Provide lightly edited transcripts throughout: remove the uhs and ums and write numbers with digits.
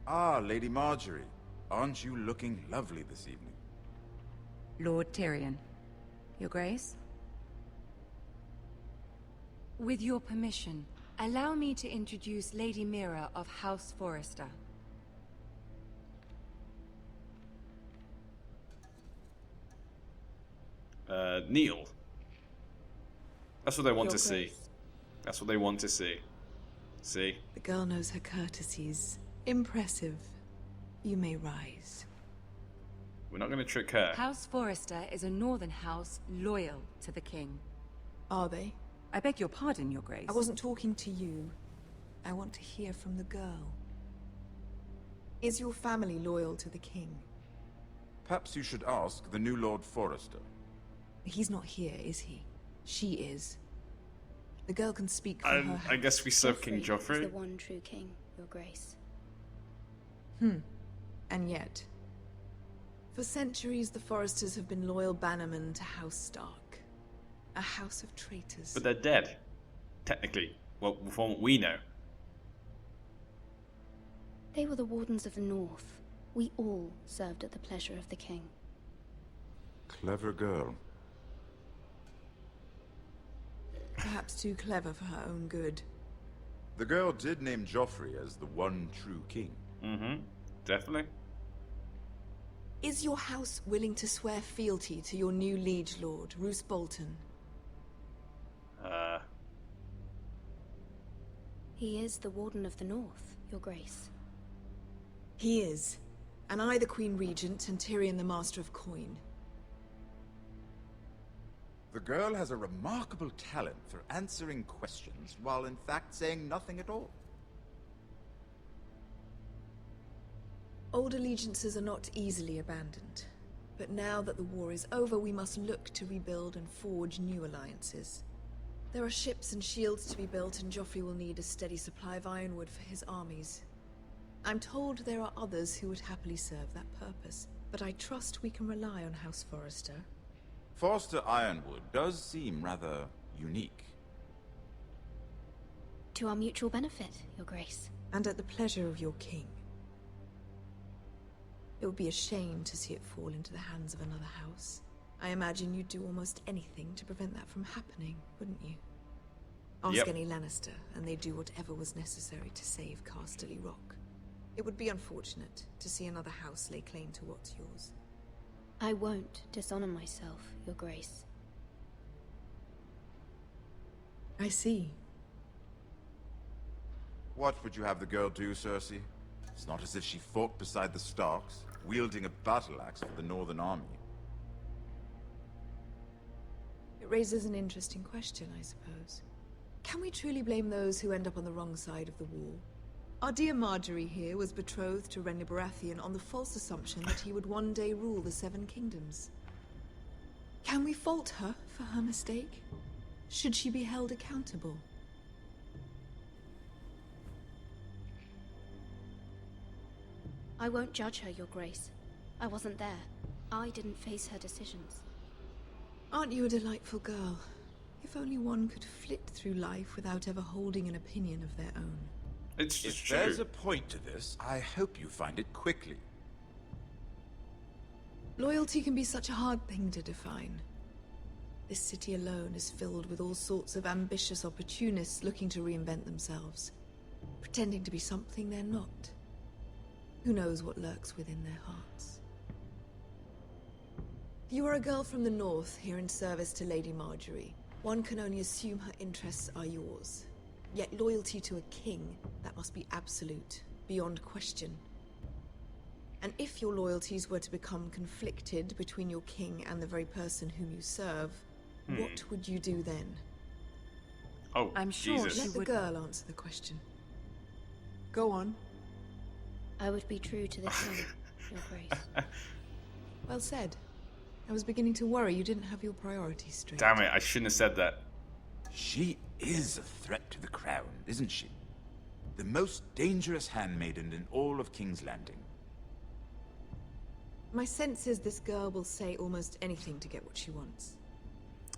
Ah, Lady Marjorie. Aren't you looking lovely this evening? Lord Tyrion. Your Grace? With your permission, allow me to introduce Lady Mira of House Forrester. Neil. That's what they want Your to see. Grace. That's what they want to see. See? The girl knows her courtesies. Impressive. You may rise. We're not going to trick her. House Forrester is a northern house loyal to the king. Are they? I beg your pardon, Your Grace. I wasn't talking to you. I want to hear from the girl. Is your family loyal to the king? Perhaps you should ask the new Lord Forrester. He's not here, is he? She is. The girl can speak for her. I guess we serve King Is Joffrey. the one true king, Your Grace. And yet, for centuries the Forresters have been loyal bannermen to House Stark. A house of traitors. But they're dead. Technically. Well, from what we know. They were the Wardens of the North. We all served at the pleasure of the king. Clever girl. Perhaps too clever for her own good. The girl did name Joffrey as the one true king. Mm-hmm. Definitely. Is your house willing to swear fealty to your new liege lord, Roose Bolton? He is the Warden of the North, Your Grace. He is. And I the Queen Regent and Tyrion the Master of Coin. The girl has a remarkable talent for answering questions while in fact saying nothing at all. Old allegiances are not easily abandoned. But now that the war is over, we must look to rebuild and forge new alliances. There are ships and shields to be built, and Joffrey will need a steady supply of ironwood for his armies. I'm told there are others who would happily serve that purpose, but I trust we can rely on House Forrester. Forster Ironwood does seem rather unique. To our mutual benefit, Your Grace. And at the pleasure of your king. It would be a shame to see it fall into the hands of another house. I imagine you'd do almost anything to prevent that from happening, wouldn't you? Ask Yep. any Lannister, and they'd do whatever was necessary to save Casterly Rock. It would be unfortunate to see another house lay claim to what's yours. I won't dishonor myself, Your Grace. I see. What would you have the girl do, Cersei? It's not as if she fought beside the Starks, wielding a battle axe for the Northern Army. It raises an interesting question, I suppose. Can we truly blame those who end up on the wrong side of the war? Our dear Marjorie here was betrothed to Renly Baratheon on the false assumption that he would one day rule the Seven Kingdoms. Can we fault her for her mistake? Should she be held accountable? I won't judge her, Your Grace. I wasn't there. I didn't face her decisions. Aren't you a delightful girl? If only one could flit through life without ever holding an opinion of their own. It's If true. there's a point to this, I hope you find it quickly. Loyalty can be such a hard thing to define. This city alone is filled with all sorts of ambitious opportunists looking to reinvent themselves, pretending to be something they're not. Who knows what lurks within their hearts? You are a girl from the north, here in service to Lady Marjorie. One can only assume her interests are yours. Yet loyalty to a king, that must be absolute, beyond question. And if your loyalties were to become conflicted between your king and the very person whom you serve, what would you do then? Oh, I'm sure Jesus. she Let the would- girl answer the question. Go on. I would be true to the king, Your Grace. Well said. I was beginning to worry you didn't have your priorities straight. Damn it, I shouldn't have said that. She is a threat to the crown, isn't she? The most dangerous handmaiden in all of King's Landing. My sense is this girl will say almost anything to get what she wants,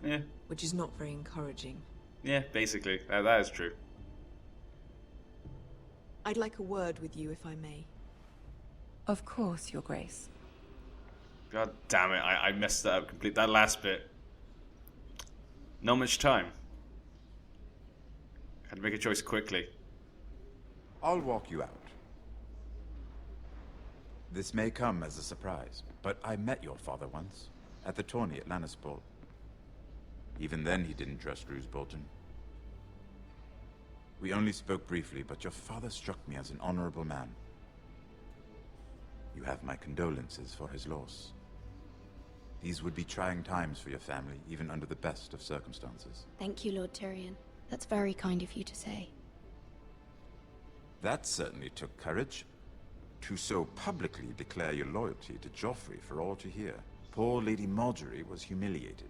Yeah, which is not very encouraging. yeah, basically. That is true. I'd like a word with you, if I may. Of course, Your Grace. God damn it, I messed that up completely. That last bit. Not much time. Had to make a choice quickly. I'll walk you out. This may come as a surprise, but I met your father once, at the tourney at Lannisport. Even then he didn't trust Roose Bolton. We only spoke briefly, but your father struck me as an honorable man. You have my condolences for his loss. These would be trying times for your family, even under the best of circumstances. Thank you, Lord Tyrion. That's very kind of you to say. That certainly took courage. To so publicly declare your loyalty to Joffrey for all to hear. Poor Lady Margaery was humiliated,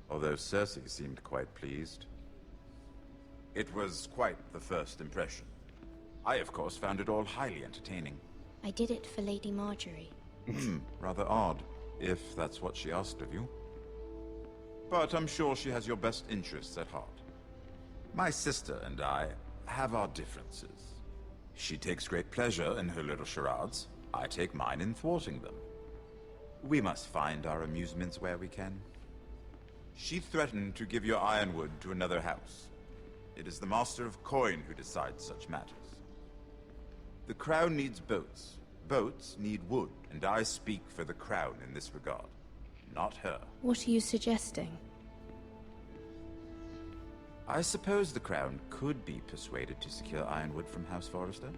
although Cersei seemed quite pleased. It was quite the first impression. I, of course, found it all highly entertaining. I did it for Lady Margaery. Rather odd, if that's what she asked of you. But I'm sure she has your best interests at heart. My sister and I have our differences. She takes great pleasure in her little charades. I take mine in thwarting them. We must find our amusements where we can. She threatened to give your ironwood to another house. It is the Master of Coin who decides such matters. The Crown needs boats. Boats need wood, and I speak for the Crown in this regard. Not her. What are you suggesting? I suppose the Crown could be persuaded to secure ironwood from House Forrester.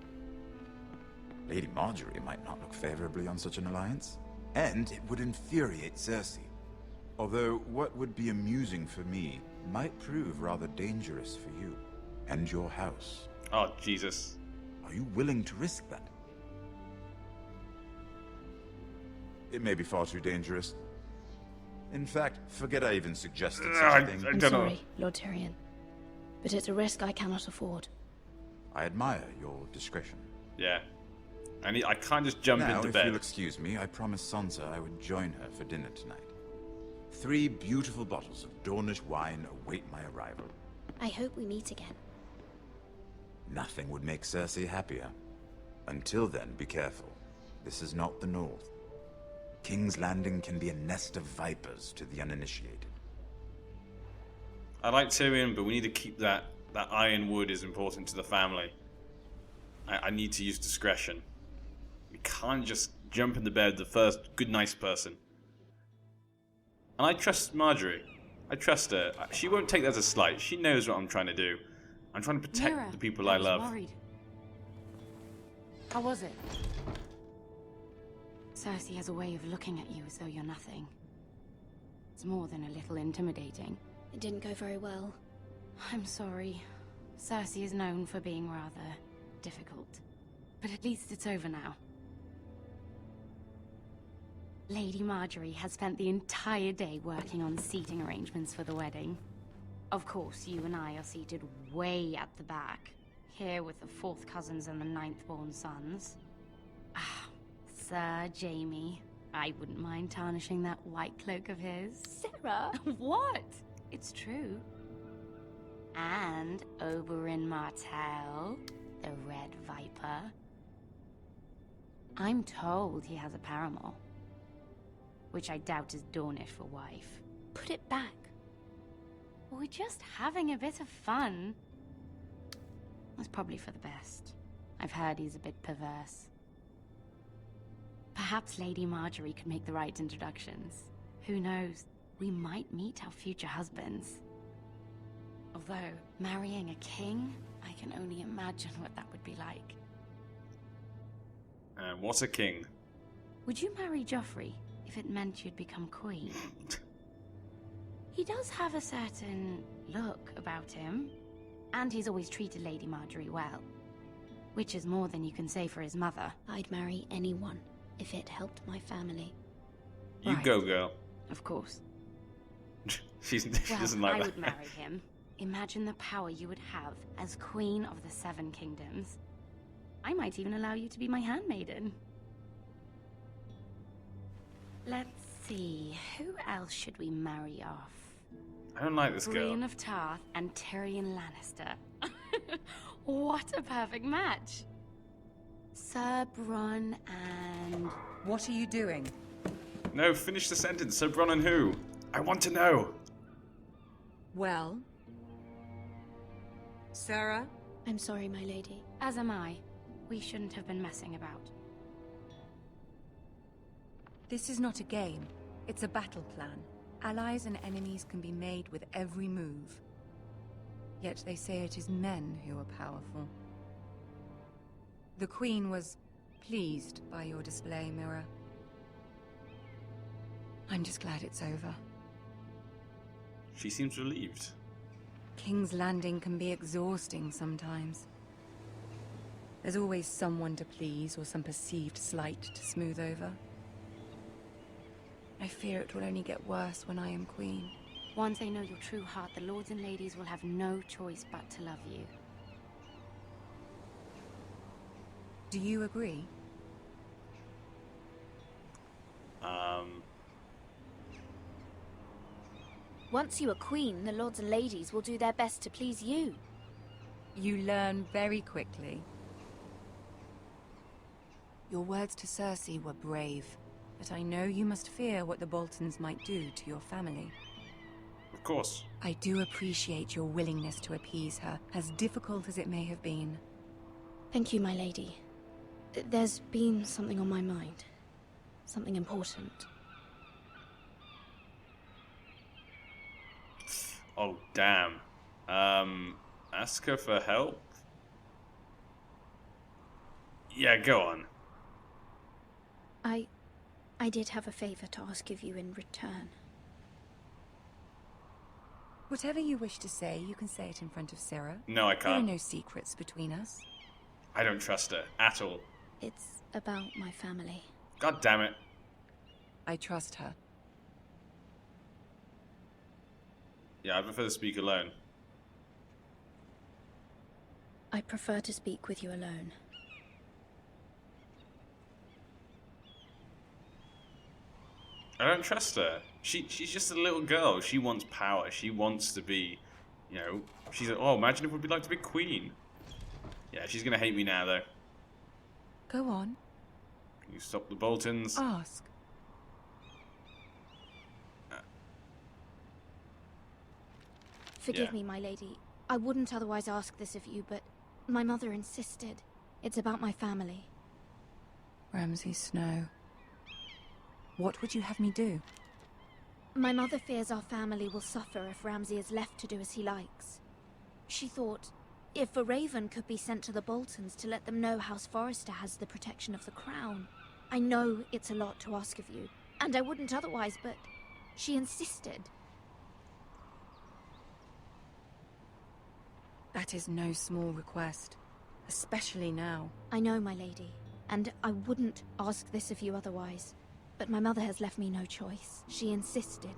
Lady Margaery might not look favorably on such an alliance, and it would infuriate Cersei. Although what would be amusing for me might prove rather dangerous for you and your house. Oh, Jesus. Are you willing to risk that? It may be far too dangerous. In fact, forget I even suggested such a thing. I'm sorry, Lord Tyrion. But it's a risk I cannot afford. I admire your discretion. Yeah. I can't just jump Now, into if bed. you'll excuse me, I promised Sansa I would join her for dinner tonight. 3 beautiful bottles of Dornish wine await my arrival. I hope we meet again. Nothing would make Cersei happier. Until then, be careful. This is not the North. King's Landing can be a nest of vipers to the uninitiated. I like Tyrion, but we need to keep that ironwood is important to the family. I need to use discretion. We can't just jump into bed the first good, nice person. And I trust Margaery. I trust her. She won't take that as a slight. She knows what I'm trying to do. I'm trying to protect Mira, the people I love. Worried. How was it? Cersei has a way of looking at you as though you're nothing. It's more than a little intimidating. It didn't go very well. I'm sorry. Cersei is known for being rather difficult. But at least it's over now. Lady Margaery has spent the entire day working on seating arrangements for the wedding. Of course, you and I are seated way at the back, here with the 4th cousins and the 9th-born sons. Ah, Sir Jaime. I wouldn't mind tarnishing that white cloak of his. Sarah! What? It's true. And Oberyn Martell, the Red Viper. I'm told he has a paramour, which I doubt is Dornish for wife. Put it back. We're just having a bit of fun. That's probably for the best. I've heard he's a bit perverse. Perhaps Lady Margaery could make the right introductions. Who knows? We might meet our future husbands. Although, marrying a king, I can only imagine what that would be like. And what's a king? Would you marry Joffrey if it meant you'd become queen? He does have a certain look about him, and he's always treated Lady Margaery well. Which is more than you can say for his mother. I'd marry anyone if it helped my family. You Right. go, girl. Of course. she Well, doesn't like I that. would marry him. Imagine the power you would have as Queen of the 7 Kingdoms. I might even allow you to be my handmaiden. Let's see, who else should we marry off? I don't like this girl. Brienne of Tarth and Tyrion Lannister. What a perfect match! Sir Bronn and... What are you doing? No, finish the sentence. So Bronn and who? I want to know. Well? Sarah? I'm sorry, my lady. As am I. We shouldn't have been messing about. This is not a game. It's a battle plan. Allies and enemies can be made with every move. Yet they say it is men who are powerful. The Queen was pleased by your display, Mira. I'm just glad it's over. She seems relieved. King's Landing can be exhausting sometimes. There's always someone to please or some perceived slight to smooth over. I fear it will only get worse when I am queen. Once they know your true heart, the lords and ladies will have no choice but to love you. Do you agree? Once you are queen, the lords and ladies will do their best to please you. You learn very quickly. Your words to Cersei were brave, but I know you must fear what the Boltons might do to your family. Of course. I do appreciate your willingness to appease her, as difficult as it may have been. Thank you, my lady. There's been something on my mind. Something important. Oh, damn. Ask her for help? Yeah, go on. I did have a favor to ask of you in return. Whatever you wish to say, you can say it in front of Sarah. No, I There are can't. no secrets between us. I don't trust her at all. It's about my family. God damn it. I trust her. Yeah, I prefer to speak alone. I prefer to speak with you alone. I don't trust her. She's just a little girl. She wants power. She wants to be, you know, she's like, oh, imagine if we'd be like to be queen. Yeah, she's gonna hate me now, though. Go on. Can you stop the Boltons? Ask. Forgive Yeah. me, my lady. I wouldn't otherwise ask this of you, but my mother insisted. It's about my family. Ramsay Snow. What would you have me do? My mother fears our family will suffer if Ramsay is left to do as he likes. She thought, if a raven could be sent to the Boltons to let them know House Forrester has the protection of the crown. I know it's a lot to ask of you, and I wouldn't otherwise, but she insisted. That is no small request, especially now. I know, my lady, and I wouldn't ask this of you otherwise. But my mother has left me no choice. She insisted.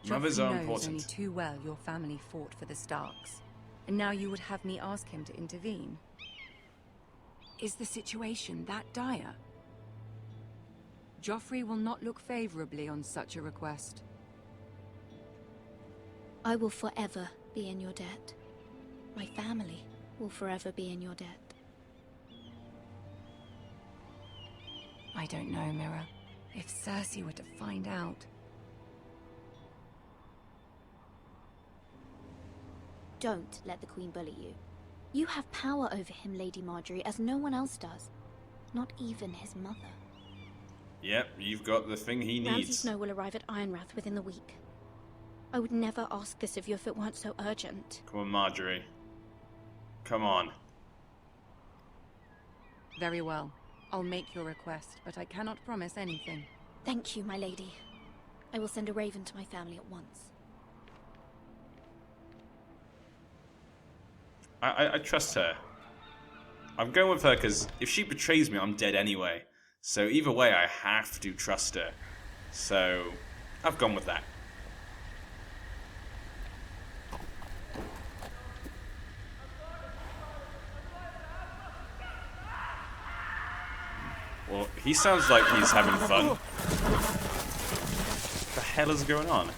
Mothers Joffrey are knows important. only too well your family fought for the Starks, and now you would have me ask him to intervene. Is the situation that dire? Joffrey will not look favorably on such a request. I will forever be in your debt. My family will forever be in your debt. I don't know, Mira. If Cersei were to find out... Don't let the Queen bully you. You have power over him, Lady Marjorie, as no one else does. Not even his mother. Yep, you've got the thing he Ramsay needs. Snow will arrive at Ironrath within the week. I would never ask this of you if it weren't so urgent. Come on, Marjorie. Come on. Very well. I'll make your request, but I cannot promise anything. Thank you, my lady. I will send a raven to my family at once. I trust her. I'm going with her because if she betrays me, I'm dead anyway. So either way, I have to trust her. So I've gone with that. Well, he sounds like he's having fun. What the hell is going on?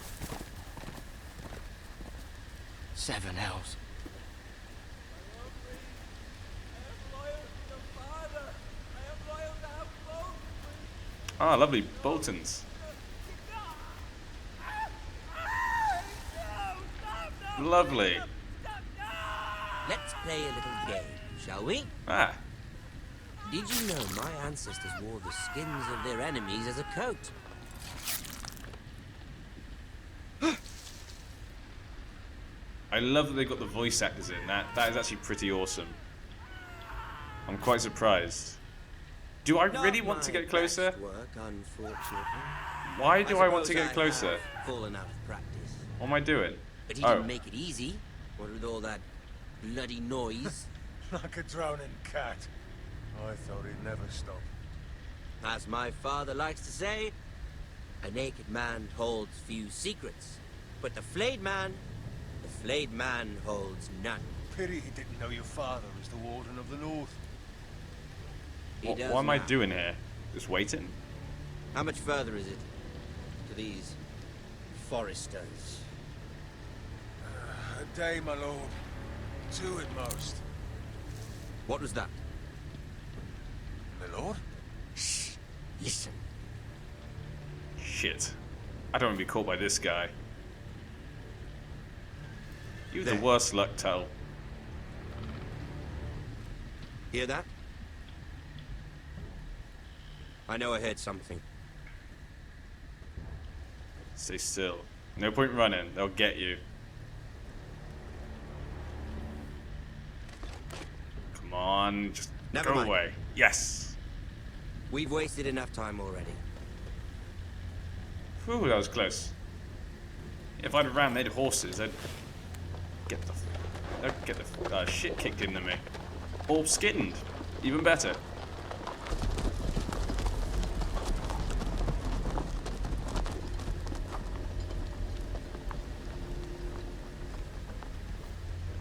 Seven hells. Ah, lovely Boltons. Lovely. Let's play a little game, shall we? Ah, Did you know my ancestors wore the skins of their enemies as a coat? I love that they got the voice actors in. That is actually pretty awesome. I'm quite surprised. Do I really want to get closer? Best work, unfortunately. Why do I want to suppose get closer? have fallen out of practice. What am I doing? But he Oh. didn't make it easy. What with all that bloody noise? Like a drowning cat. I thought he'd never stop. As my father likes to say, a naked man holds few secrets, but the flayed man holds none. Pity he didn't know your father was the Warden of the North. He What does am I now. doing here? Just waiting? How much further is it to these Forresters? A day, my lord. 2 at most. What was that? My lord? Shh. Listen. Shit. I don't want to be caught by this guy. You have the There. worst luck, Tell. Hear that? I know I heard something. Stay still. No point running. They'll get you. Come on. Just Never go mind. away. Yes. We've wasted enough time already. Whew, that was close. If I'd ran, they'd horses. They'd get the shit kicked into me. Or skinned. Even better.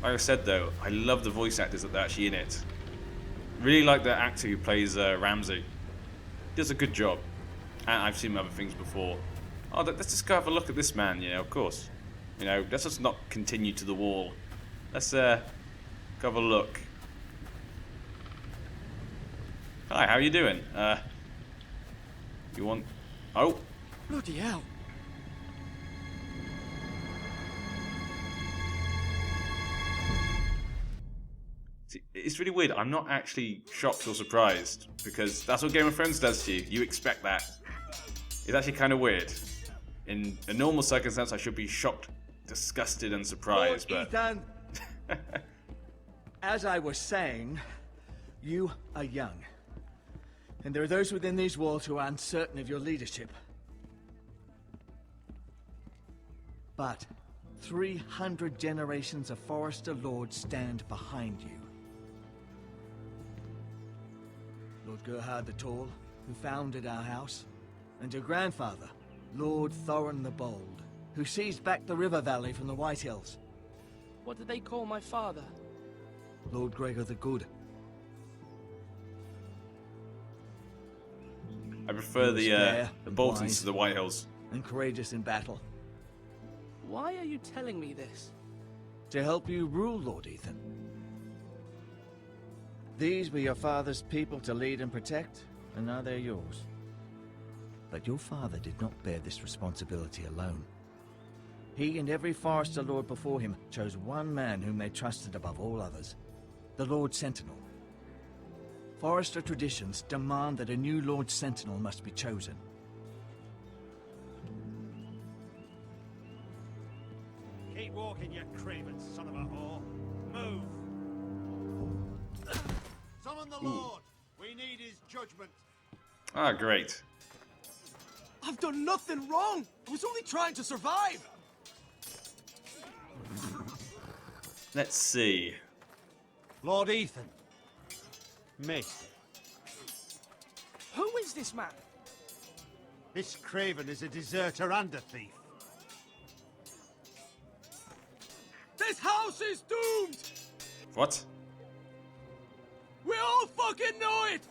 Like I said though, I love the voice actors that are actually in it. Really like the actor who plays Ramsey. He does a good job. And I've seen other things before. Oh, let's just go have a look at this man, you know, of course. You know, let's just not continue to the wall. Let's go have a look. Hi, how you doing? You want... Oh, Bloody hell. see, it's really weird. I'm not actually shocked or surprised because that's what Game of Thrones does to you. You expect that. It's actually kind of weird. In a normal circumstance, I should be shocked, disgusted, and surprised, Lord but... Ethan, as I was saying, you are young. And there are those within these walls who are uncertain of your leadership. But 300 generations of Forrester lords stand behind you. Lord Gerhard the Tall, who founded our house, and your grandfather, Lord Thorin the Bold, who seized back the river valley from the White Hills. What did they call my father? Lord Gregor the Good. I prefer He was fair the and Boltons wise. to the White Hills. And courageous in battle. Why are you telling me this? To help you rule, Lord Ethan. These were your father's people to lead and protect, and now they're yours. But your father did not bear this responsibility alone. He and every Forrester Lord before him chose one man whom they trusted above all others, the Lord Sentinel. Forrester traditions demand that a new Lord Sentinel must be chosen. Keep walking, you craven son of a whore. Move! Summon the Lord! We need his judgment. Ah, great. I've done nothing wrong! I was only trying to survive! Let's see. Lord Ethan. Miss. Who is this man? This craven is a deserter and a thief. This house is doomed! What? We all fucking know it!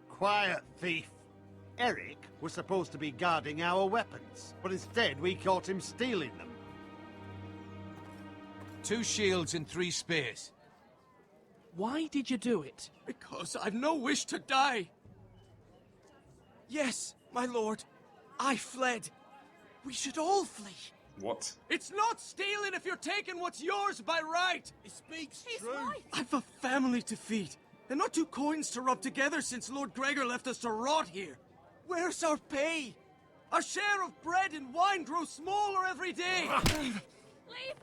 Quiet, thief. Eric was supposed to be guarding our weapons, but instead we caught him stealing them. 2 shields and 3 spears. Why did you do it? Because I've no wish to die. Yes, My lord, I fled. We should all flee. What? It's not stealing if you're taking what's yours by right. He speaks He's true. right. I've a family to feed. And not two coins to rub together since Lord Gregor left us to rot here. Where's our pay? Our share of bread and wine grows smaller every day. Leave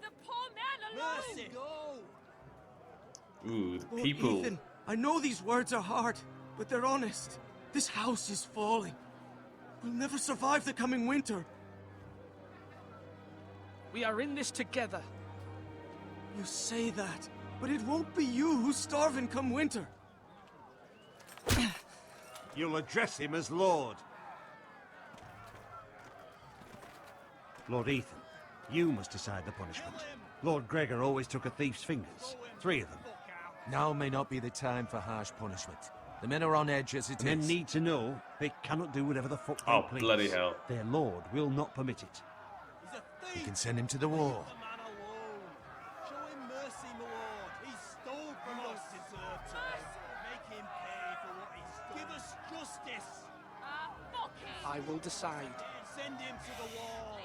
the poor man alone! Mercy. Go. Ooh, the Lord people. Ethan, I know these words are hard, but they're honest. This house is falling. We'll never survive the coming winter. We are in this together. You say that, but it won't be you who's starving come winter. You'll address him as Lord. Lord Ethan, you must decide the punishment. Lord Gregor always took a thief's fingers. 3 of them. Now may not be the time for harsh punishment. The men are on edge as it Men is. need to know they cannot do whatever the fuck they Oh, please. bloody hell. Their lord will not permit it. He's a thief. You can send him to the wall. Leave the man alone. Show him mercy, my lord. He stole from us. Deserter. Make him pay for what he stole. Give us justice. Fuck him! I will decide. Send him to the wall.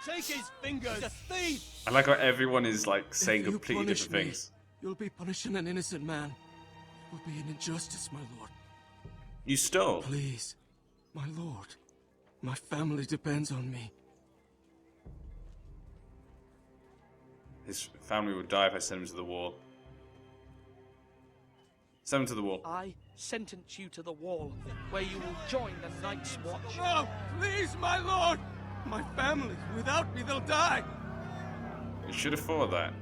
Take his fingers. He's a thief. I like how everyone is like saying If you completely punish different me, things. You'll be punishing an innocent man. It will be an injustice, my lord. You stole. Please, my lord. My family depends on me. His family would die if I sent him to the wall. Send him to the wall. I sentence you to the wall, where you will join the Night's Watch. Oh, No, please, my lord! My family, without me, they'll die! You should have thought of that.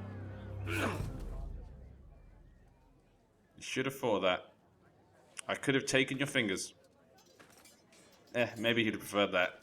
You should have thought of that. I could have taken your fingers. Maybe he'd have preferred that.